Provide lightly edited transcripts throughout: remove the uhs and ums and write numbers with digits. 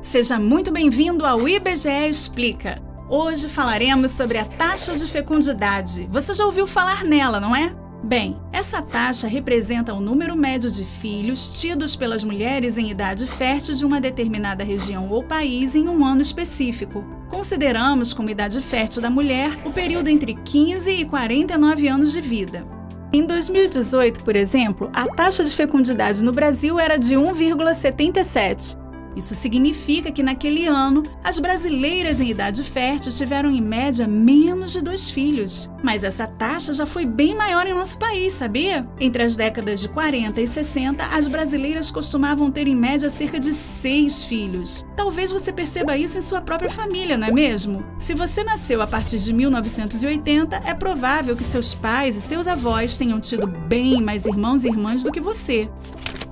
Seja muito bem-vindo ao IBGE Explica. Hoje falaremos sobre a taxa de fecundidade. Você já ouviu falar nela, não é? Bem, essa taxa representa o número médio de filhos tidos pelas mulheres em idade fértil de uma determinada região ou país em um ano específico. Consideramos como idade fértil da mulher o período entre 15 e 49 anos de vida. Em 2018, por exemplo, a taxa de fecundidade no Brasil era de 1,77. Isso significa que naquele ano, as brasileiras em idade fértil tiveram em média menos de 2 filhos. Mas essa taxa já foi bem maior em nosso país, sabia? Entre as décadas de 40 e 60, as brasileiras costumavam ter em média cerca de 6 filhos. Talvez você perceba isso em sua própria família, não é mesmo? Se você nasceu a partir de 1980, é provável que seus pais e seus avós tenham tido bem mais irmãos e irmãs do que você.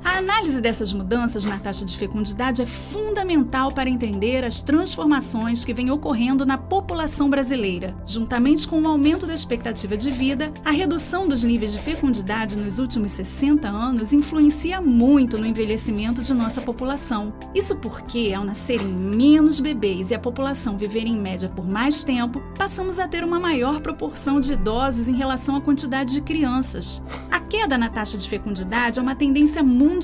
A análise dessas mudanças na taxa de fecundidade é fundamental para entender as transformações que vêm ocorrendo na população brasileira. Juntamente com o aumento da expectativa de vida, a redução dos níveis de fecundidade nos últimos 60 anos influencia muito no envelhecimento de nossa população. Isso porque, ao nascerem menos bebês e a população viver em média por mais tempo, passamos a ter uma maior proporção de idosos em relação à quantidade de crianças. A queda na taxa de fecundidade é uma tendência mundial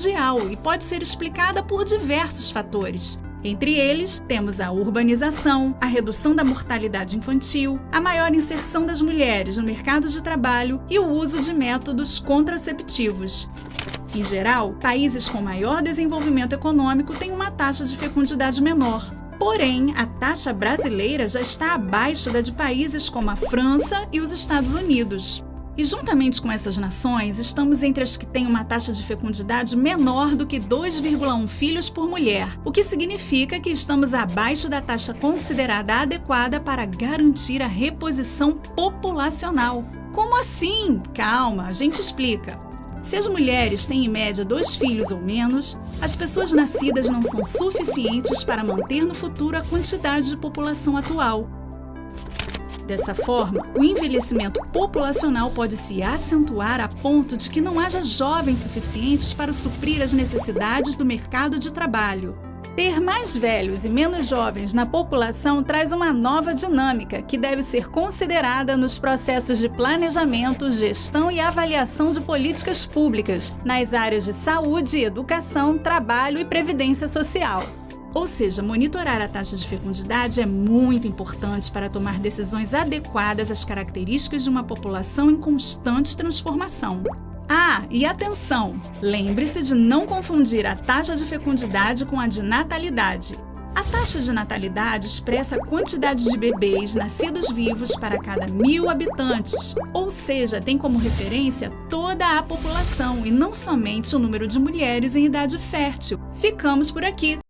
e pode ser explicada por diversos fatores. Entre eles, temos a urbanização, a redução da mortalidade infantil, a maior inserção das mulheres no mercado de trabalho e o uso de métodos contraceptivos. Em geral, países com maior desenvolvimento econômico têm uma taxa de fecundidade menor. Porém, a taxa brasileira já está abaixo da de países como a França e os Estados Unidos. E juntamente com essas nações, estamos entre as que têm uma taxa de fecundidade menor do que 2,1 filhos por mulher, o que significa que estamos abaixo da taxa considerada adequada para garantir a reposição populacional. Como assim? Calma, a gente explica. Se as mulheres têm em média 2 filhos ou menos, as pessoas nascidas não são suficientes para manter no futuro a quantidade de população atual. Dessa forma, o envelhecimento populacional pode se acentuar a ponto de que não haja jovens suficientes para suprir as necessidades do mercado de trabalho. Ter mais velhos e menos jovens na população traz uma nova dinâmica que deve ser considerada nos processos de planejamento, gestão e avaliação de políticas públicas nas áreas de saúde, educação, trabalho e previdência social. Ou seja, monitorar a taxa de fecundidade é muito importante para tomar decisões adequadas às características de uma população em constante transformação. Ah, e atenção! Lembre-se de não confundir a taxa de fecundidade com a de natalidade. A taxa de natalidade expressa a quantidade de bebês nascidos vivos para cada 1.000 habitantes, ou seja, tem como referência toda a população e não somente o número de mulheres em idade fértil. Ficamos por aqui.